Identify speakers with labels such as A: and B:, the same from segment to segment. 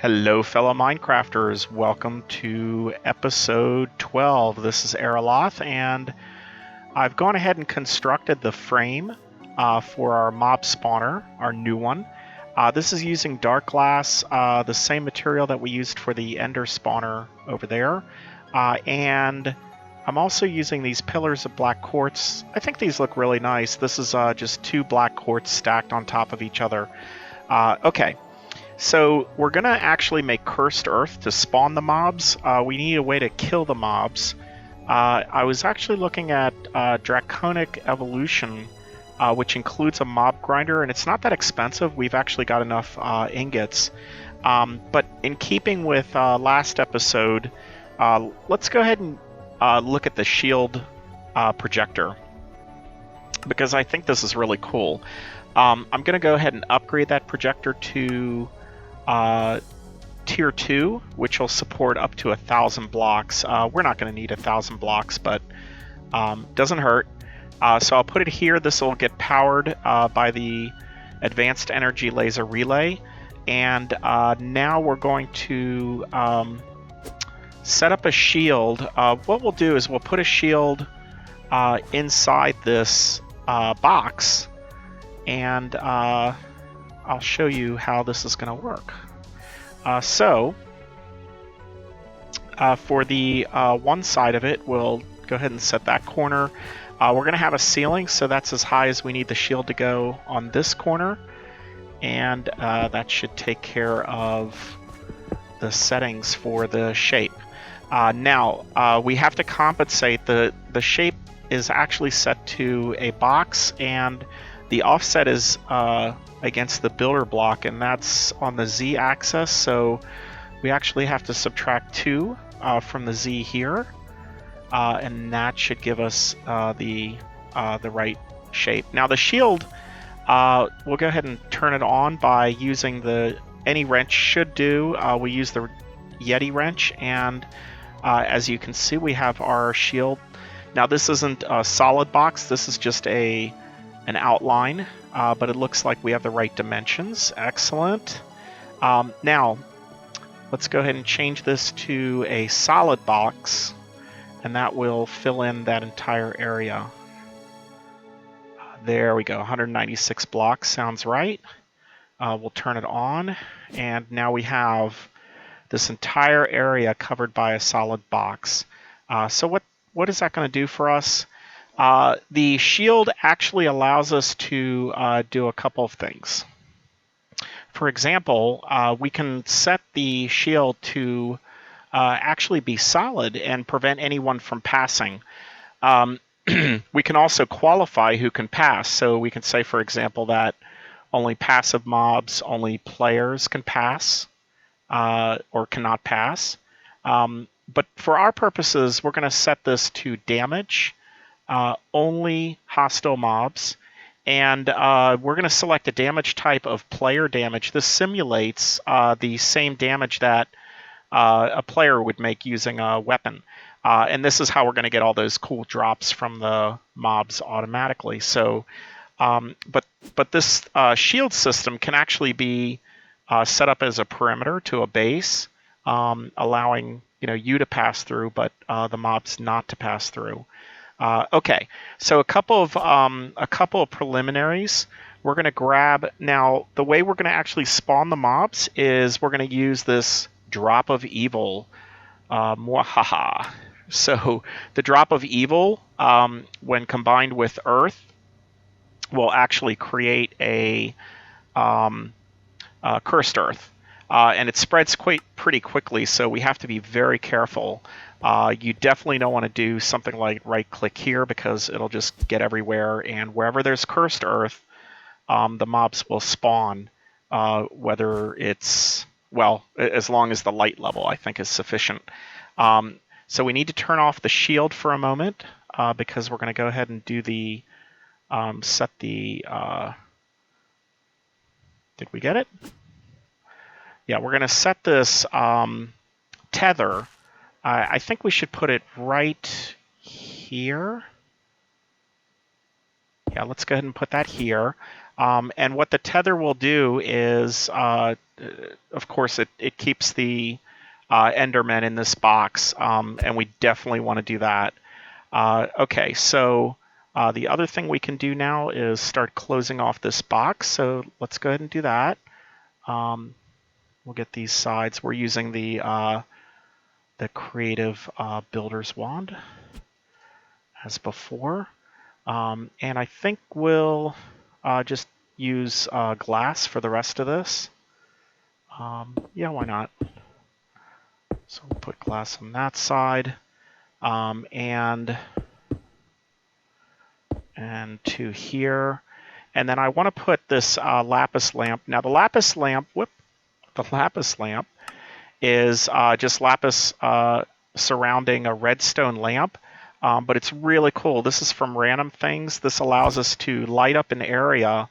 A: Hello, fellow Minecrafters. Welcome to episode 12. This is Eraloth, and I've gone ahead and constructed the frame for our mob spawner, our new one. This is using dark glass, the same material that we used for the ender spawner over there. And I'm also using these pillars of black quartz. I think these look really nice. This is just two black quartz stacked on top of each other. Okay. So we're going to actually make cursed earth to spawn the mobs. We need a way to kill the mobs. I was actually looking at draconic evolution, which includes a mob grinder, and it's not that expensive. We've actually got enough ingots. But in keeping with last episode, let's go ahead and look at the shield projector, because I think this is really cool. I'm going to go ahead and upgrade that projector to tier 2, which will support up to 1,000 blocks. We're not going to need 1,000 blocks, but doesn't hurt. So I'll put it here. This will get powered by the advanced energy laser relay. And now we're going to set up a shield. What we'll do is we'll put a shield inside this box, and I'll show you how this is going to work. For the one side of it, we'll go ahead and set that corner. We're going to have a ceiling, so that's as high as we need the shield to go on this corner. And that should take care of the settings for the shape. Now, we have to compensate. The shape is actually set to a box, and the offset is against the builder block, and that's on the z-axis, so we actually have to subtract 2 from the z here, and that should give us the right shape. Now the shield, we'll go ahead and turn it on by using any wrench should do. We use the Yeti wrench, and as you can see, we have our shield. Now this isn't a solid box, this is just an outline, but it looks like we have the right dimensions. Excellent. Now, let's go ahead and change this to a solid box, and that will fill in that entire area. There we go, 196 blocks, sounds right. We'll turn it on, and now we have this entire area covered by a solid box. So what is that going to do for us? The shield actually allows us to do a couple of things. For example, we can set the shield to actually be solid and prevent anyone from passing. We can also qualify who can pass. So we can say, for example, that only passive mobs, only players can pass or cannot pass. But for our purposes, we're going to set this to damage. Only hostile mobs, and we're going to select a damage type of player damage. This simulates the same damage that a player would make using a weapon, and this is how we're going to get all those cool drops from the mobs automatically. So, but this shield system can actually be set up as a perimeter to a base, allowing you to pass through, but the mobs not to pass through. Okay, so a couple of preliminaries. We're going to grab, now the way we're going to actually spawn the mobs is we're going to use this drop of evil. Mwahaha. So the drop of evil, when combined with earth, will actually create a cursed earth. And it spreads pretty quickly, so we have to be very careful. You definitely don't want to do something like right-click here, because it'll just get everywhere, and wherever there's cursed earth, the mobs will spawn, whether it's, well, as long as the light level, I think, is sufficient. So we need to turn off the shield for a moment, because we're going to go ahead and do the, set the, did we get it? Yeah, we're going to set this tether. I think we should put it right here. Yeah, let's go ahead and put that here. And what the tether will do is, of course, it keeps the Endermen in this box, and we definitely want to do that. Okay, so the other thing we can do now is start closing off this box. So let's go ahead and do that. We'll get these sides. We're using the creative builder's wand as before. And I think we'll just use glass for the rest of this. Yeah, why not? So we'll put glass on that side. And to here. And then I want to put this lapis lamp. Now the lapis lamp, is just lapis surrounding a redstone lamp. But it's really cool. This is from Random Things. This allows us to light up an area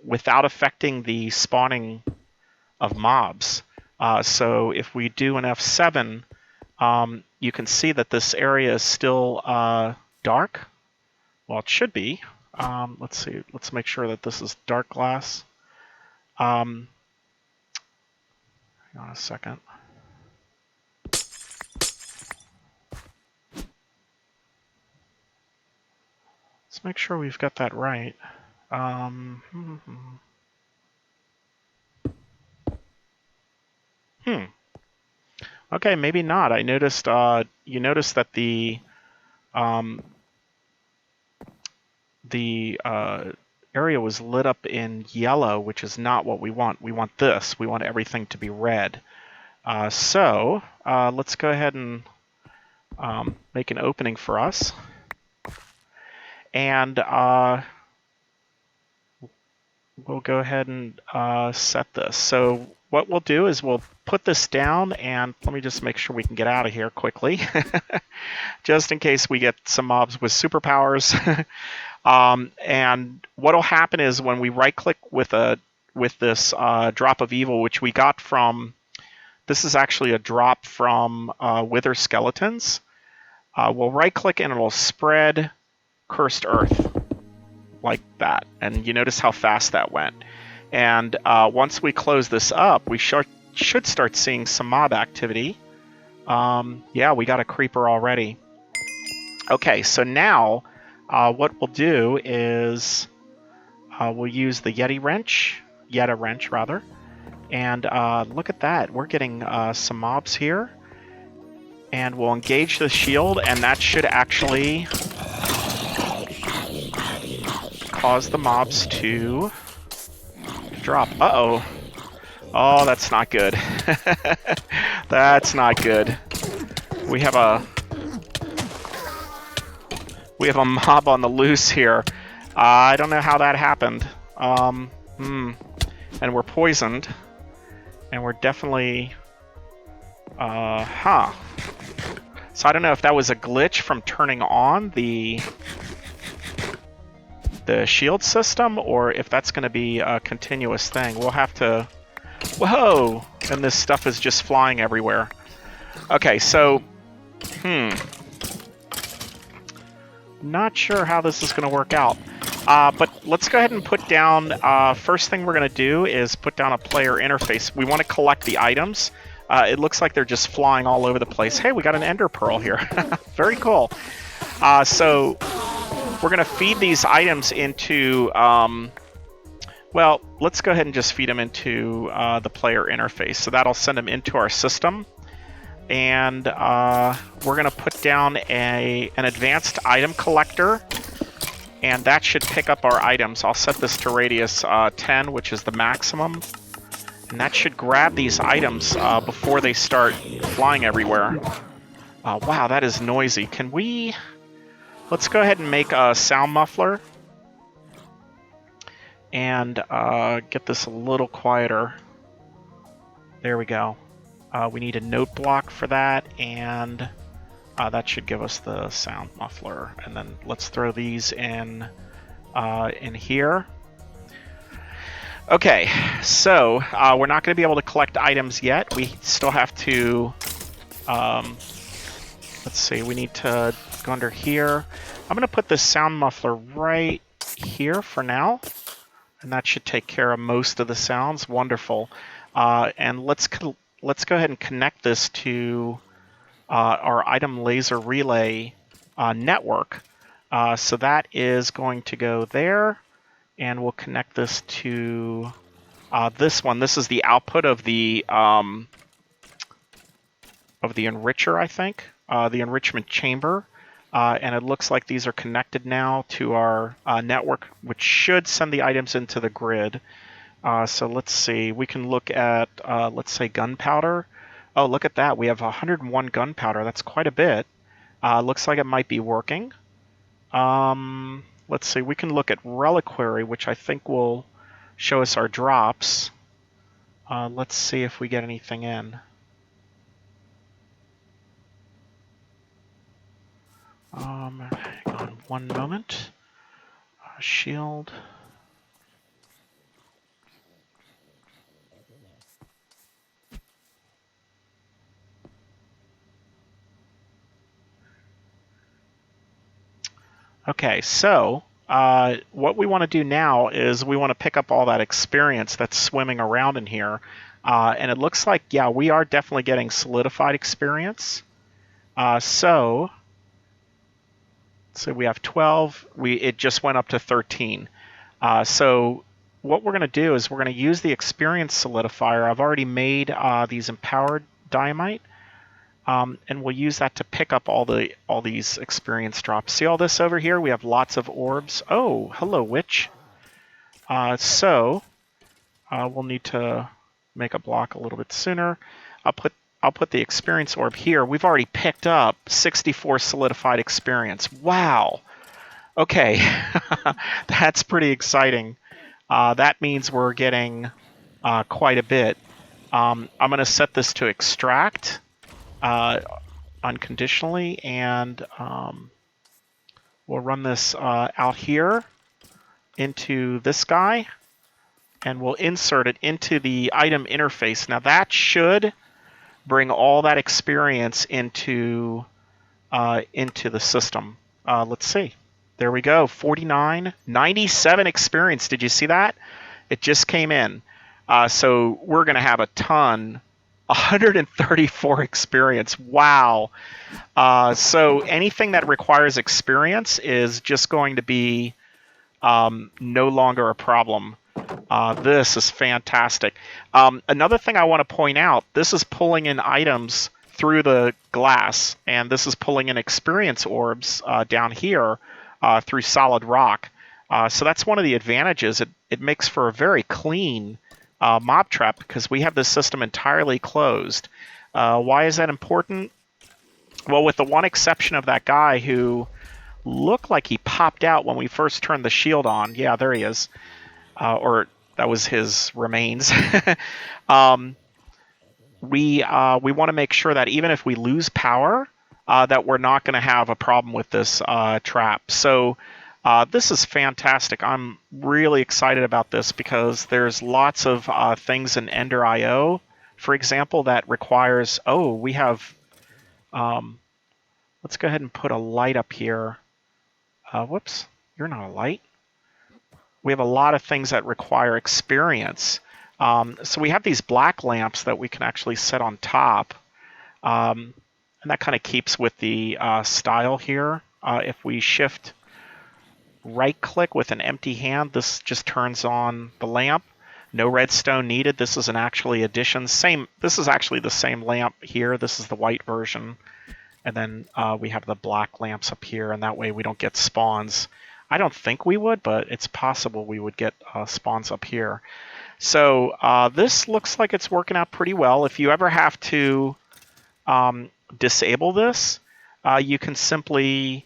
A: without affecting the spawning of mobs. So if we do an F7, you can see that this area is still dark. Well, it should be. Let's see. Let's make sure that this is dark glass. Hang on a second. Let's make sure we've got that right. Okay, maybe not. I noticed. You noticed that the area was lit up in yellow, which is not what we want. We want this. We want everything to be red. So let's go ahead and make an opening for us. And we'll go ahead and set this. So what we'll do is we'll put this down, and let me just make sure we can get out of here quickly, just in case we get some mobs with superpowers. And what will happen is when we right-click with this drop of evil, which we got from, this is actually a drop from Wither Skeletons. We'll right-click and it'll spread Cursed Earth like that, and you notice how fast that went. And once we close this up, we should start seeing some mob activity. Yeah, we got a creeper already. Okay, so now what we'll do is we'll use the Yeta wrench, and look at that. We're getting some mobs here, and we'll engage the shield, and that should actually cause the mobs to drop. Uh-oh. Oh, that's not good. That's not good. We have a mob on the loose here. I don't know how that happened. And we're poisoned. And we're definitely... So I don't know if that was a glitch from turning on the shield system, or if that's going to be a continuous thing. We'll have to... Whoa! And this stuff is just flying everywhere. Okay, so... Not sure how this is going to work out. But let's go ahead and put down... first thing we're going to do is put down a player interface. We want to collect the items. It looks like they're just flying all over the place. Hey, we got an ender pearl here. Very cool. So... We're going to feed these items into, well, let's go ahead and just feed them into the player interface. So that'll send them into our system. And we're going to put down an advanced item collector. And that should pick up our items. I'll set this to radius 10, which is the maximum. And that should grab these items before they start flying everywhere. Wow, that is noisy. Can we... Let's go ahead and make a sound muffler and get this a little quieter. There we go. We need a note block for that, and that should give us the sound muffler. And then let's throw these in here. Okay, so we're not going to be able to collect items yet. We still have to... let's see, we need to under here. I'm going to put this sound muffler right here for now. And that should take care of most of the sounds. Wonderful. And let's go ahead and connect this to our item laser relay network. So that is going to go there, and we'll connect this to this one. This is the output of the enricher, I think, the enrichment chamber. And it looks like these are connected now to our network, which should send the items into the grid. So let's see. We can look at, let's say, gunpowder. Oh, look at that. We have 101 gunpowder. That's quite a bit. Looks like it might be working. Let's see. We can look at reliquary, which I think will show us our drops. Let's see if we get anything in. Hang on one moment. Shield. Okay, so what we want to do now is we want to pick up all that experience that's swimming around in here. And it looks like, yeah, we are definitely getting solidified experience. So we have 12. It just went up to 13. So what we're going to do is we're going to use the experience solidifier. I've already made these empowered dynamite. And we'll use that to pick up all these experience drops. See all this over here? We have lots of orbs. Oh, hello, witch. So we'll need to make a block a little bit sooner. I'll put the experience orb here. We've already picked up 64 solidified experience. Wow. Okay, that's pretty exciting. That means we're getting quite a bit. I'm going to set this to extract. Unconditionally, and we'll run this out here into this guy, and we'll insert it into the item interface. Now that should bring all that experience into the system. Let's see. There we go. 49, 97 experience. Did you see that? It just came in. So we're going to have a ton. 134 experience. Wow. So anything that requires experience is just going to be no longer a problem. This is fantastic. Another thing I want to point out, this is pulling in items through the glass, and this is pulling in experience orbs down here through solid rock. So that's one of the advantages. It makes for a very clean mob trap because we have this system entirely closed. Why is that important? Well, with the one exception of that guy who looked like he popped out when we first turned the shield on. Yeah, there he is. Or that was his remains. We want to make sure that even if we lose power, that we're not going to have a problem with this trap. So this is fantastic. I'm really excited about this because there's lots of things in Ender IO, for example, that requires, we have, let's go ahead and put a light up here. Whoops, you're not a light. We have a lot of things that require experience. So we have these black lamps that we can actually set on top. And that kind of keeps with the style here. If we shift right-click with an empty hand, this just turns on the lamp. No redstone needed. This is an actually addition. This is actually the same lamp here. This is the white version. And then we have the black lamps up here, and that way we don't get spawns. I don't think we would, but it's possible we would get spawns up here. So this looks like it's working out pretty well. If you ever have to disable this, you can simply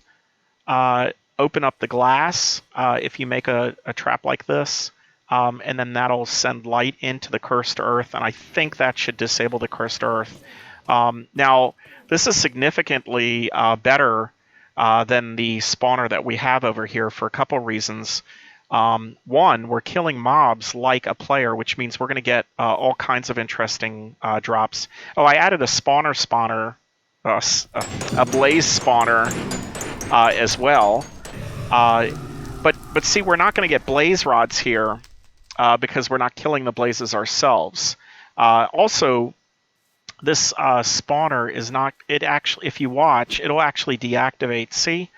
A: open up the glass if you make a trap like this, and then that'll send light into the cursed earth, and I think that should disable the cursed earth. Now, this is significantly better than the spawner that we have over here for a couple reasons. One, we're killing mobs like a player, which means we're going to get all kinds of interesting drops. Oh, I added a spawner, a blaze spawner as well. But see, we're not going to get blaze rods here because we're not killing the blazes ourselves. Also, this spawner is not, it actually, if you watch, it'll actually deactivate. See,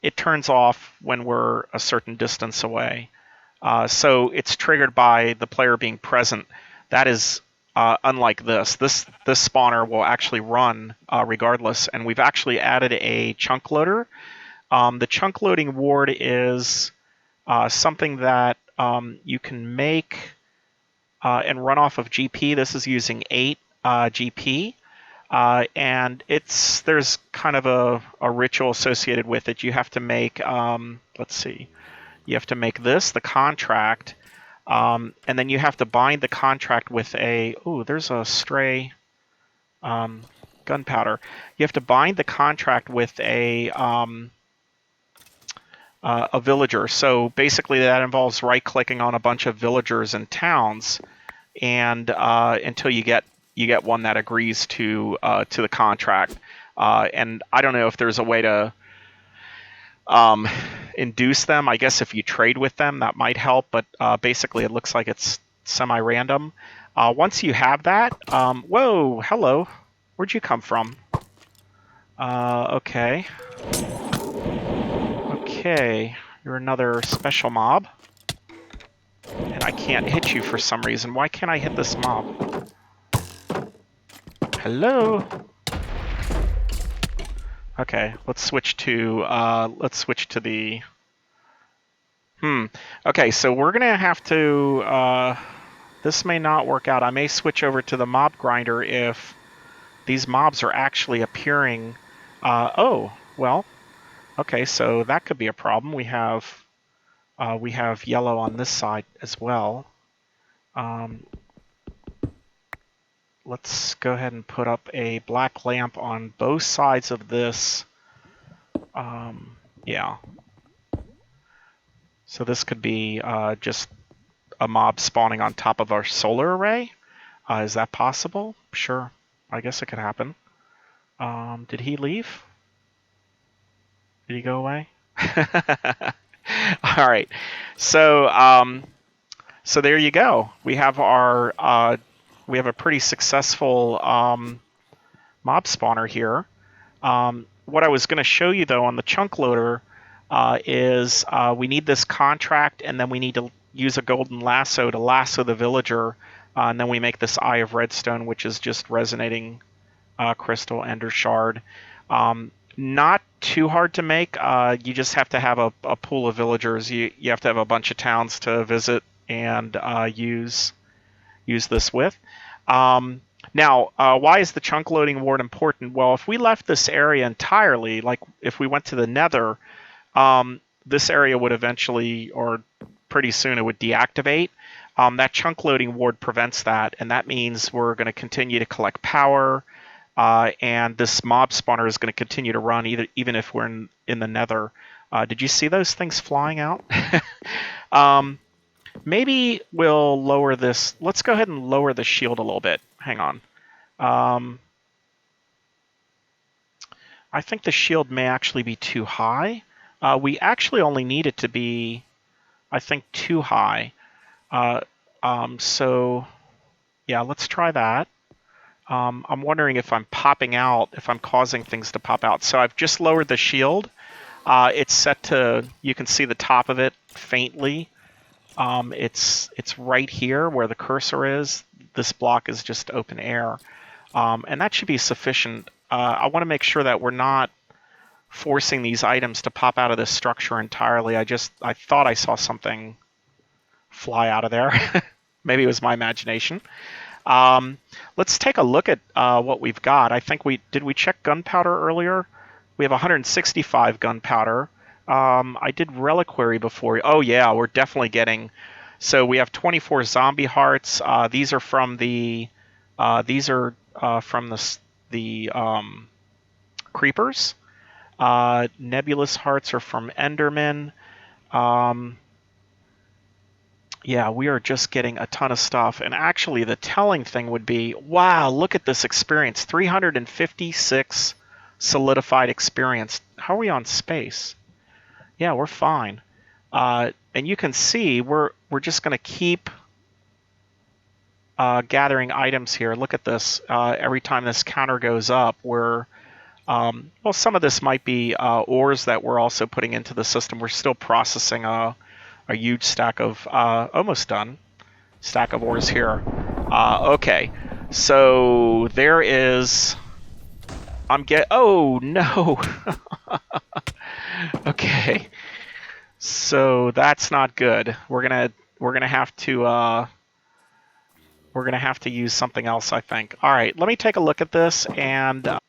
A: it turns off when we're a certain distance away. So it's triggered by the player being present. That is unlike this. This spawner will actually run regardless, and we've actually added a chunk loader. The chunk loading ward is something that you can make and run off of GP. This is using 8 GP. And there's kind of a ritual associated with it. You have to make, let's see, you have to make this, the contract, and then you have to bind the contract with there's a stray gunpowder. You have to bind the contract with a villager. So basically that involves right-clicking on a bunch of villagers and towns, and until you get one that agrees to the contract. And I don't know if there's a way to induce them. I guess if you trade with them, that might help. But basically, it looks like it's semi-random. Once you have that, whoa, hello, where'd you come from? Okay, you're another special mob, and I can't hit you for some reason. Why can't I hit this mob? Hello. Okay, let's switch to the. Okay, so we're gonna have to. This may not work out. I may switch over to the mob grinder if these mobs are actually appearing. Oh, well. Okay, so that could be a problem. We have yellow on this side as well. Let's go ahead and put up a black lamp on both sides of this. Yeah. So this could be just a mob spawning on top of our solar array. Is that possible? Sure. I guess it could happen. Did he leave? Did he go away? All right. So so there you go. We have our we have a pretty successful mob spawner here. What I was going to show you though on the chunk loader is we need this contract, and then we need to use a golden lasso to lasso the villager, and then we make this Eye of Redstone, which is just resonating crystal ender shard. Not too hard to make. You just have to have a pool of villagers. You have to have a bunch of towns to visit and use this with. Now, why is the chunk loading ward important? Well, if we left this area entirely, like if we went to the Nether, this area would eventually, or pretty soon, it would deactivate. That chunk loading ward prevents that, and that means we're going to continue to collect power, and this mob spawner is going to continue to run even if we're in the Nether. Did you see those things flying out? Maybe we'll lower this. Let's go ahead and lower the shield a little bit. Hang on. I think the shield may actually be too high. We actually only need it to be, I think, too high. So, yeah, let's try that. I'm wondering if I'm popping out, if I'm causing things to pop out. So I've just lowered the shield. It's set to, you can see the top of it faintly. It's right here where the cursor is. This block is just open air. And that should be sufficient. I want to make sure that we're not forcing these items to pop out of this structure entirely. I thought I saw something fly out of there. Maybe it was my imagination. Let's take a look at what we've got. I think did we check gunpowder earlier? We have 165 gunpowder. I did reliquary before. Oh yeah, we're definitely getting. So we have 24 zombie hearts. These are from the creepers. Nebulous hearts are from Enderman. Yeah, we are just getting a ton of stuff. And actually, the telling thing would be, wow, look at this experience. 356 solidified experience. How are we on space? Yeah, we're fine. And you can see we're just going to keep gathering items here. Look at this. Every time this counter goes up, we're well, some of this might be ores that we're also putting into the system. We're still processing a huge stack of almost done stack of ores here. Okay, so there is. Oh no. Okay, so that's not good. We're gonna have to use something else, I think. All right, let me take a look at this. And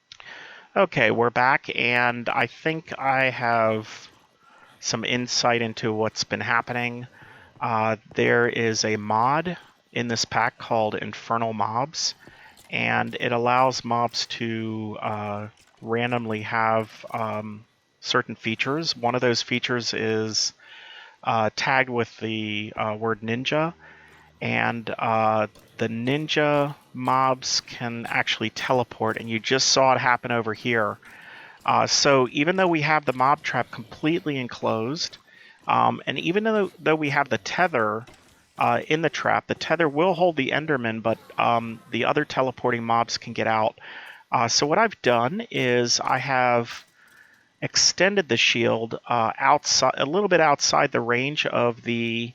A: okay, we're back, and I think I have some insight into what's been happening. There is a mod in this pack called Infernal Mobs, and it allows mobs to randomly have certain features. One of those features is tagged with the word ninja, and the ninja mobs can actually teleport, and you just saw it happen over here. So even though we have the mob trap completely enclosed, and even though we have the tether in the trap, the tether will hold the Enderman, but the other teleporting mobs can get out. So what I've done is I have extended the shield outside, a little bit outside the range of the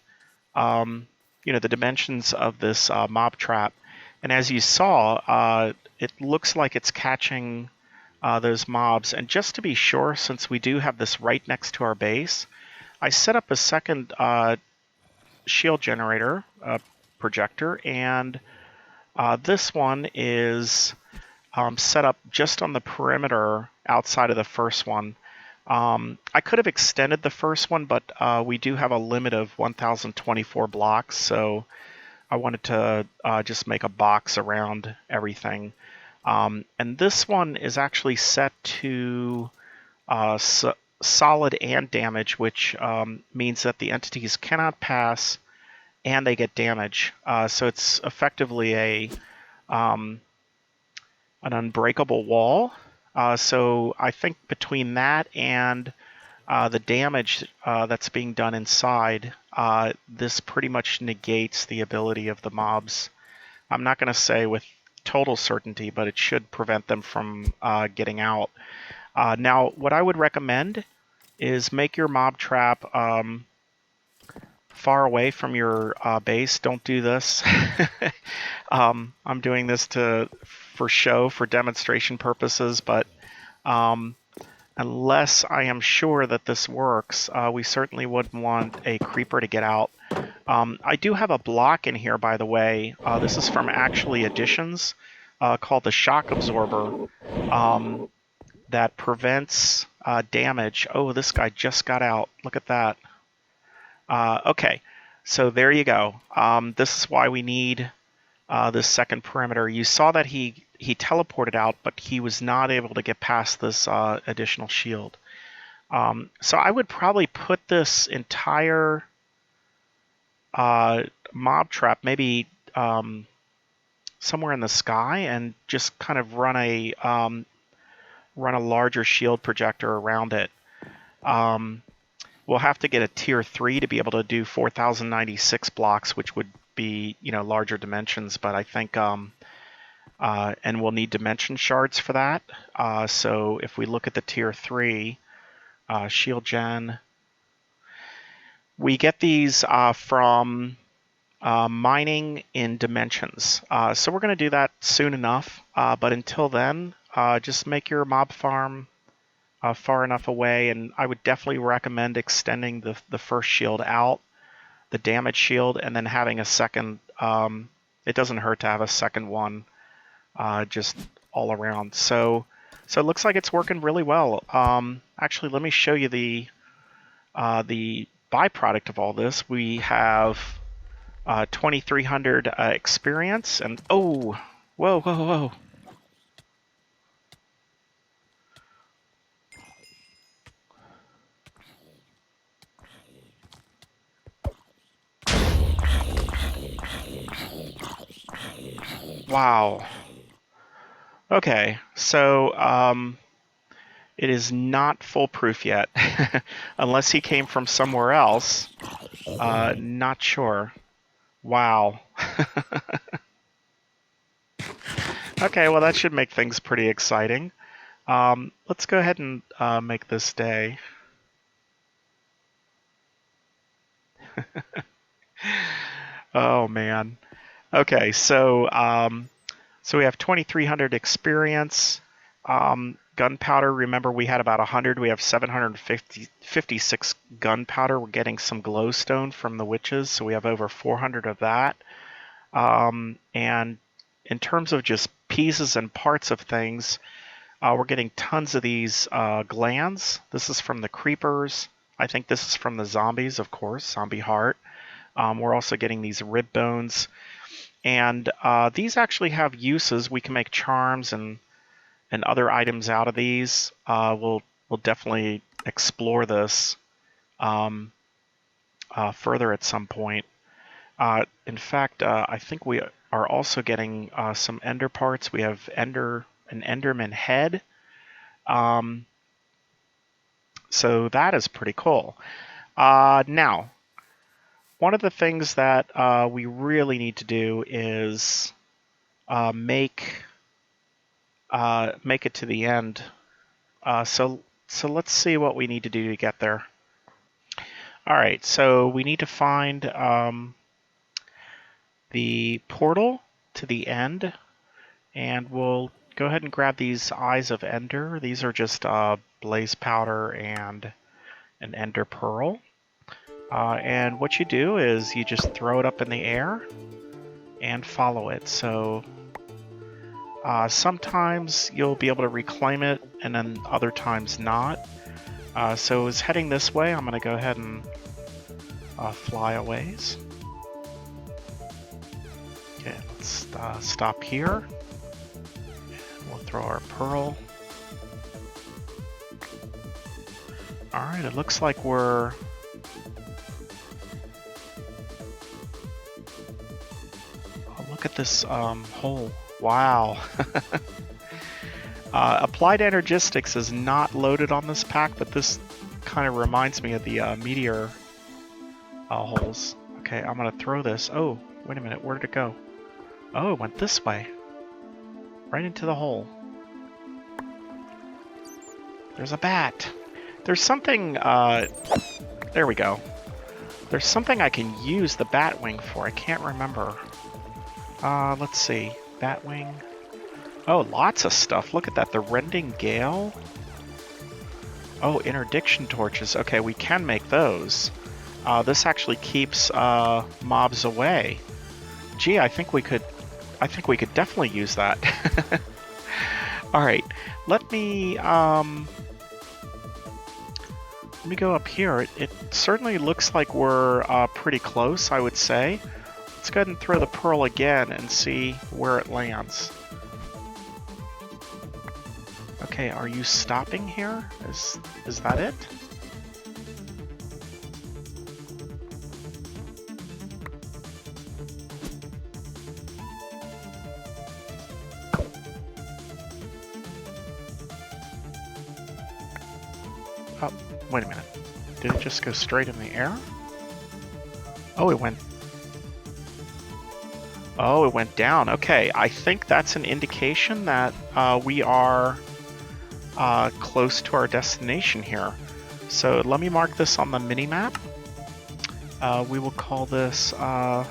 A: the dimensions of this mob trap. And as you saw, it looks like it's catching those mobs. And just to be sure, since we do have this right next to our base, I set up a second shield generator projector, and this one is set up just on the perimeter outside of the first one. I could have extended the first one, but we do have a limit of 1,024 blocks, so I wanted to just make a box around everything. And this one is actually set to solid and damage, which means that the entities cannot pass and they get damage. So it's effectively an unbreakable wall. So I think between that and the damage that's being done inside, this pretty much negates the ability of the mobs. I'm not going to say with total certainty, but it should prevent them from getting out. Now, what I would recommend is make your mob trap far away from your base. Don't do this. I'm doing this for show, for demonstration purposes, but unless I am sure that this works, we certainly wouldn't want a creeper to get out. I do have a block in here, by the way. This is from Actually Additions, called the Shock Absorber, that prevents damage. Oh, this guy just got out. Look at that. Okay, so there you go. This is why we need this second perimeter. You saw that he teleported out, but he was not able to get past this additional shield. So I would probably put this entire mob trap maybe somewhere in the sky and just kind of run a larger shield projector around it. We'll have to get a tier 3 to be able to do 4,096 blocks, which would be larger dimensions, but I think and we'll need dimension shards for that. So if we look at the tier 3 shield gen, we get these from mining in dimensions. So we're going to do that soon enough, but until then, just make your mob farm far enough away, and I would definitely recommend extending the first shield out, the damage shield, and then having a second. It doesn't hurt to have a second one just all around. So it looks like it's working really well. Actually, let me show you the byproduct of all this. We have 2,300 experience, and oh, whoa. Wow. Okay, so It is not foolproof yet. Unless he came from somewhere else. Not sure. Wow. Okay, well that should make things pretty exciting. Let's go ahead and make this day. Oh man. Okay, so so we have 2,300 experience. Gunpowder, remember we had about 100. We have 756 gunpowder. We're getting some glowstone from the witches, so we have over 400 of that. And in terms of just pieces and parts of things, we're getting tons of these glands. This is from the creepers. I think this is from the zombies, of course, zombie heart. We're also getting these rib bones. And these actually have uses. We can make charms and other items out of these. We'll definitely explore this further at some point. In fact, I think we are also getting some ender parts. We have an enderman head. So that is pretty cool. Now, one of the things that we really need to do is make it to the end. So let's see what we need to do to get there. All right, so we need to find the portal to the end, and we'll go ahead and grab these Eyes of Ender. These are just blaze powder and an ender pearl. And what you do is you just throw it up in the air and follow it. So sometimes you'll be able to reclaim it, and then other times not. So it's heading this way. I'm going to go ahead and fly a ways. Okay, let's stop here. We'll throw our pearl. Alright, it looks like we're... Oh, look at this hole. Wow. Applied Energistics is not loaded on this pack, but this kind of reminds me of the meteor holes. Okay, I'm going to throw this. Oh, wait a minute. Where did it go? Oh, it went this way. Right into the hole. There's a bat. There's something... there we go. There's something I can use the bat wing for. I can't remember. Let's see. Batwing. Oh, lots of stuff. Look at that. The Rending Gale. Oh, interdiction torches. Okay, we can make those. This actually keeps mobs away. Gee, I think we could definitely use that. All right, let me go up here. It certainly looks like we're pretty close, I would say. Let's go ahead and throw the pearl again and see where it lands. Okay, are you stopping here? Is that it? Oh, wait a minute. Did it just go straight in the air? Oh, it went... Oh, it went down. Okay, I think that's an indication that we are close to our destination here. So let me mark this on the mini-map. We will call this Ender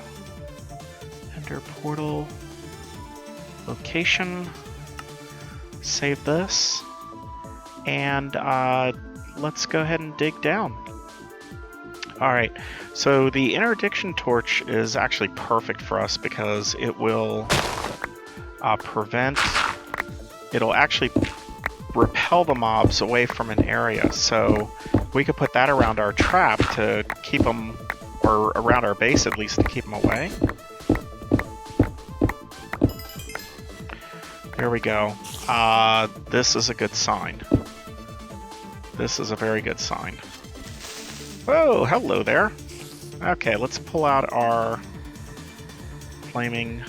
A: Portal Location. Save this. And let's go ahead and dig down. Alright, so the Interdiction Torch is actually perfect for us because it will prevent... It'll actually repel the mobs away from an area, so we could put that around our trap to keep them, or around our base at least, to keep them away. There we go. This is a good sign. This is a very good sign. Oh, hello there. Okay, let's pull out our flaming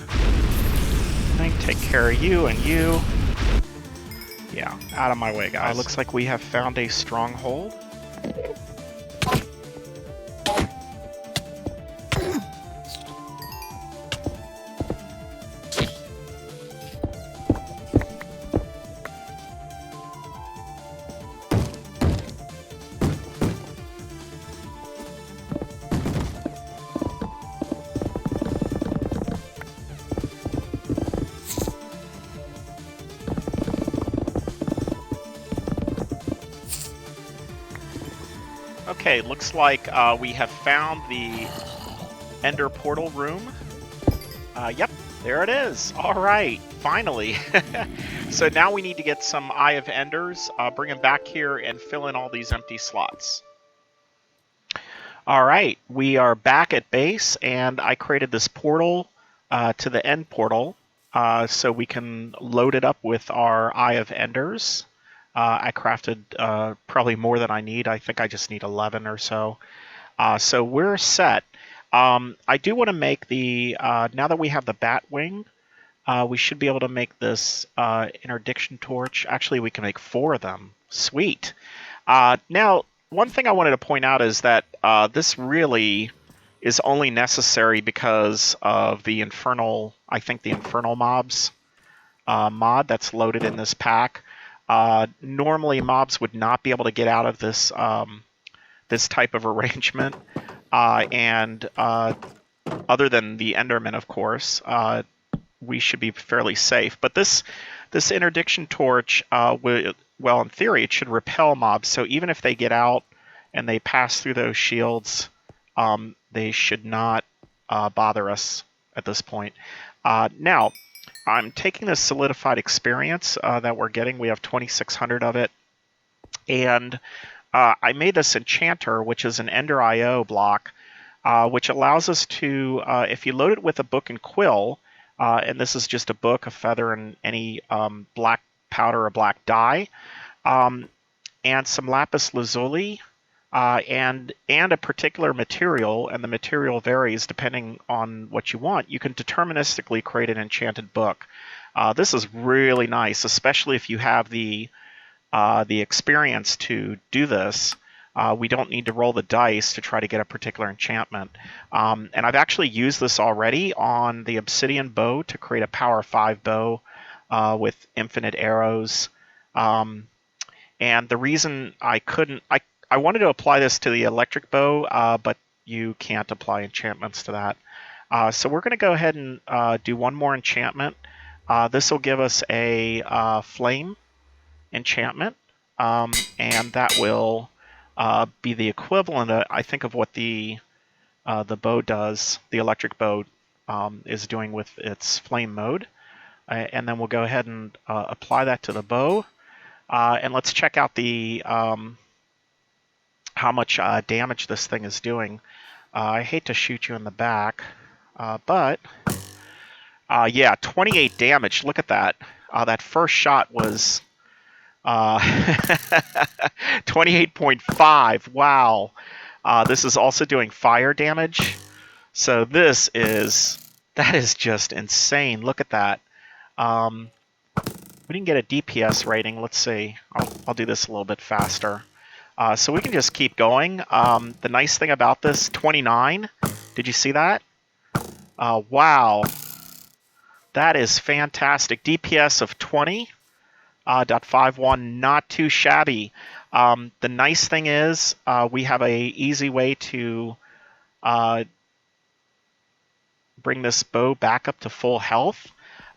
A: thing. Take care of you and you. Yeah, out of my way, guys. Looks like we have found a stronghold. Okay, looks like we have found the Ender Portal room. Yep, there it is. All right, finally. So now we need to get some Eye of Enders, bring them back here, and fill in all these empty slots. All right, we are back at base, and I created this portal to the end portal so we can load it up with our Eye of Enders. I crafted probably more than I need. I think I just need 11 or so. So we're set. I do want to make the, now that we have the bat wing, we should be able to make this interdiction torch. Actually, we can make 4 of them. Sweet. Now, one thing I wanted to point out is that this really is only necessary because of the infernal, I think the infernal mobs mod that's loaded in this pack. Normally, mobs would not be able to get out of this this type of arrangement, and other than the Enderman, of course, we should be fairly safe. But this interdiction torch, well, in theory, it should repel mobs. So even if they get out and they pass through those shields, they should not bother us at this point. Now, I'm taking this solidified experience that we're getting. We have 2,600 of it. And I made this enchanter, which is an Ender IO block, which allows us to, if you load it with a book and quill, and this is just a book, a feather, and any black powder or black dye, and some lapis lazuli, and a particular material, and the material varies depending on what you want, you can deterministically create an enchanted book. This is really nice, especially if you have the experience to do this. We don't need to roll the dice to try to get a particular enchantment. And I've actually used this already on the obsidian bow to create a power 5 bow with infinite arrows. And the reason I couldn't, I wanted to apply this to the electric bow, but you can't apply enchantments to that. So we're going to go ahead and do one more enchantment. This will give us a flame enchantment, and that will be the equivalent, I think, of what the bow does, the electric bow is doing with its flame mode. And then we'll go ahead and apply that to the bow. And let's check out the how much damage this thing is doing. I hate to shoot you in the back, but yeah, 28 damage. Look at that. That first shot was 28.5. Wow. This is also doing fire damage. So that is just insane. Look at that. We didn't get a DPS rating. Let's see. I'll do this a little bit faster. So we can just keep going. The nice thing about this, 29. Did you see that? Wow. That is fantastic. DPS of 20. .51, not too shabby. The nice thing is we have a easy way to bring this bow back up to full health.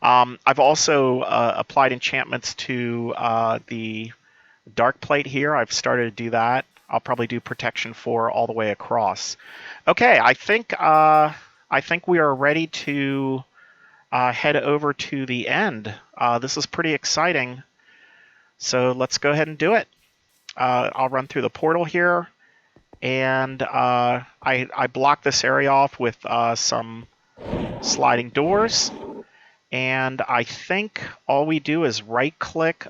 A: I've also applied enchantments to the dark plate here. I've started to do that. I'll probably do protection 4 all the way across. Okay, I think we are ready to head over to the end. This is pretty exciting. So let's go ahead and do it. I'll run through the portal here, and I block this area off with some sliding doors, and I think all we do is right-click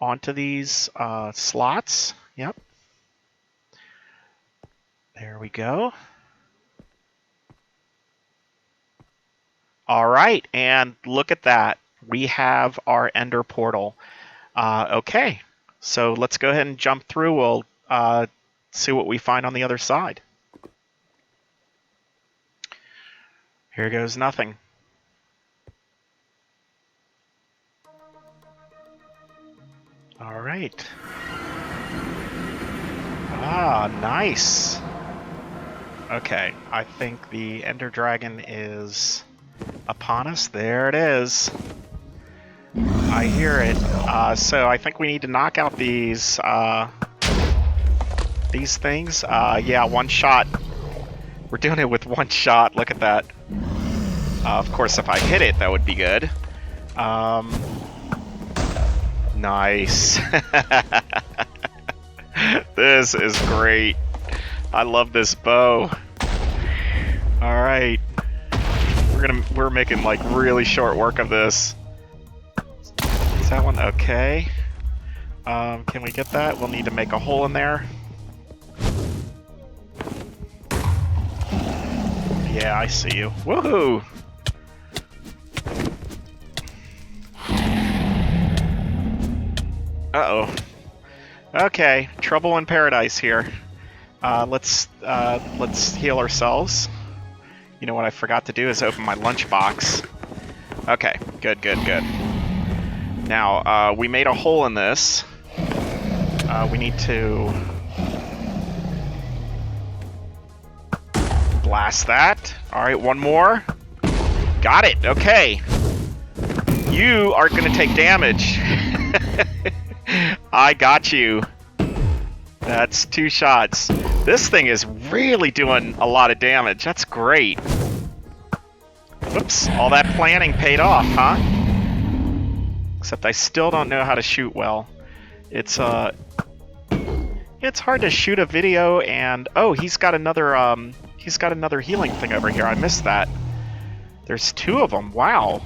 A: onto these slots. Yep. There we go. All right, and look at that. we have our ender portal. Okay, so let's go ahead and jump through. We'll see what we find on the other side. Here goes nothing. All right. Ah, nice. Okay, I think the Ender Dragon is upon us. There it is. I hear it. So I think we need to knock out these things. Yeah, one shot. We're doing it with one shot. Look at that. Of course, if I hit it, that would be good. Nice. This is great. I love this bow. All right, we're making like really short work of this. Is that one okay? Can we get that? We'll need to make a hole in there. Yeah, I see you. Woohoo! Uh-oh. Okay, trouble in paradise here. Let's heal ourselves. You know what I forgot to do is open my lunchbox. Okay, good. Now, we made a hole in this. We need to blast that. All right, one more. Got it, okay. You are gonna take damage. I got you. That's 2 shots. This thing is really doing a lot of damage. That's great. Whoops, all that planning paid off, huh? Except I still don't know how to shoot well. It's hard to shoot a video and oh, he's got another healing thing over here. I missed that. There's 2 of them. Wow.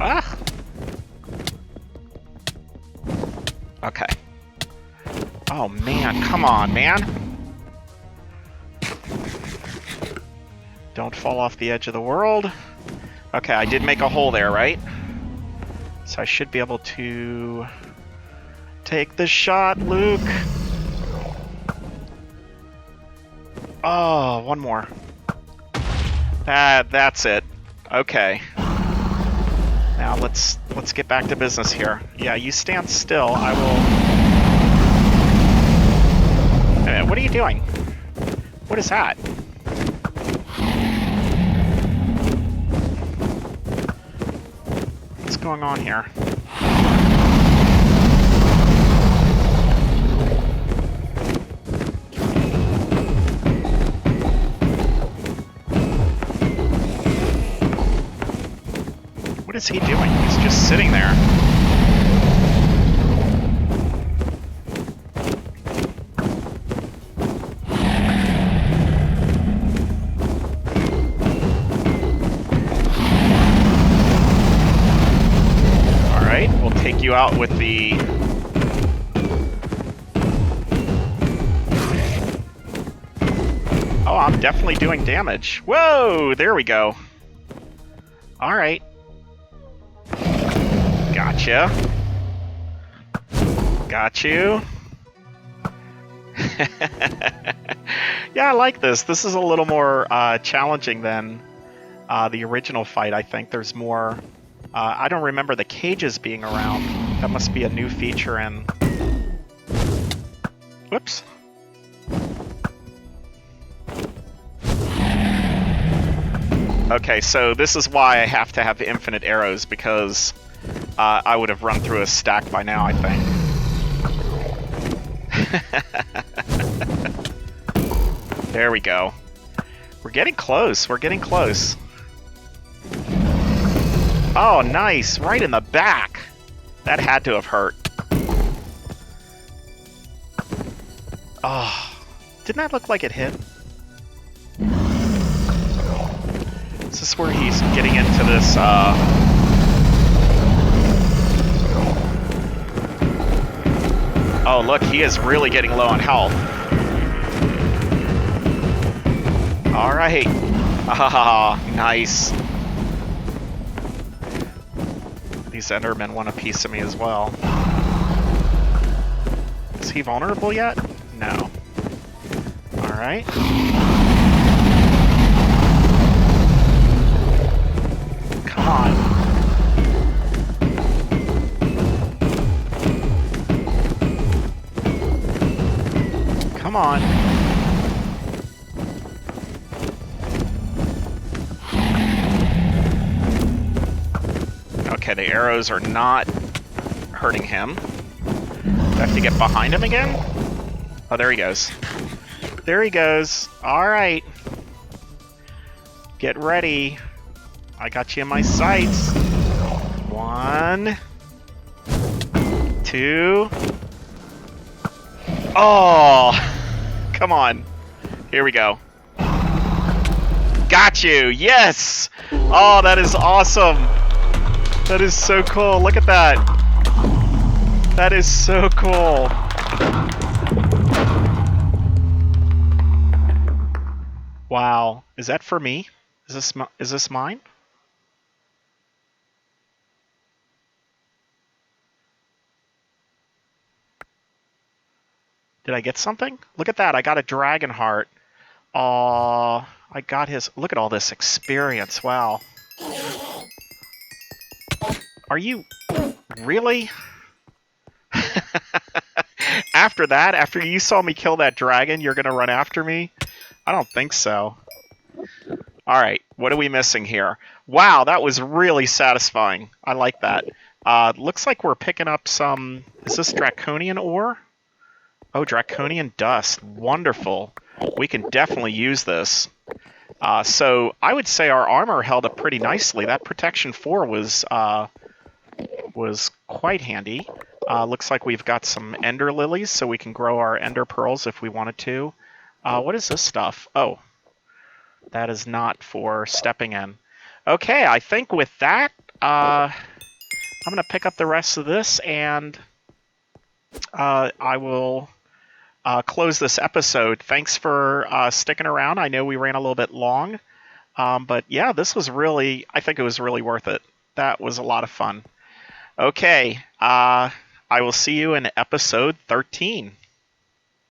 A: Ah. Okay. Oh man, come on, man. Don't fall off the edge of the world. Okay, I did make a hole there, right? So I should be able to take the shot, Luke. Oh, one more. That's it. Okay. Now let's get back to business here. Yeah, you stand still. I will. Wait a minute, what are you doing? What is that? What's going on here? What is he doing? He's just sitting there. Alright, we'll take you out with the... Oh, I'm definitely doing damage. Whoa, there we go. Alright. Gotcha. Got you. Yeah, I like this. This is a little more challenging than the original fight, I think. There's more... I don't remember the cages being around. That must be a new feature in... Whoops. Okay, so this is why I have to have infinite arrows, because... I would have run through a stack by now, I think. There we go. We're getting close. We're getting close. Oh, nice. Right in the back. That had to have hurt. Oh, didn't that look like it hit? Is this where he's getting into this, Oh, look, he is really getting low on health. All right. Ah, nice. These Endermen want a piece of me as well. Is he vulnerable yet? No. Alright. Come on. Come on. Okay, the arrows are not hurting him. Do I have to get behind him again? Oh, there he goes. There he goes. Alright. Get ready. I got you in my sights. 1, 2. Oh! Come on. Here we go. Got you! Yes! Oh, that is awesome! That is so cool. Look at that. That is so cool. Wow. Is that for me? Is this mine? Did I get something? Look at that. I got a dragon heart. Aw, I got his... Look at all this experience. Wow. Are you... Really? After that, after you saw me kill that dragon, you're gonna run after me? I don't think so. Alright, what are we missing here? Wow, that was really satisfying. I like that. Looks like we're picking up some... Is this draconian ore? Oh, draconian dust. Wonderful. We can definitely use this. So I would say our armor held up pretty nicely. That protection 4 was quite handy. Looks like we've got some ender lilies, so we can grow our ender pearls if we wanted to. What is this stuff? Oh, that is not for stepping in. Okay, I think with that, I'm going to pick up the rest of this, and I will close this episode. Thanks for sticking around. I know we ran a little bit long, but yeah, this was really, I think it was really worth it. That was a lot of fun. Okay, I will see you in episode 13.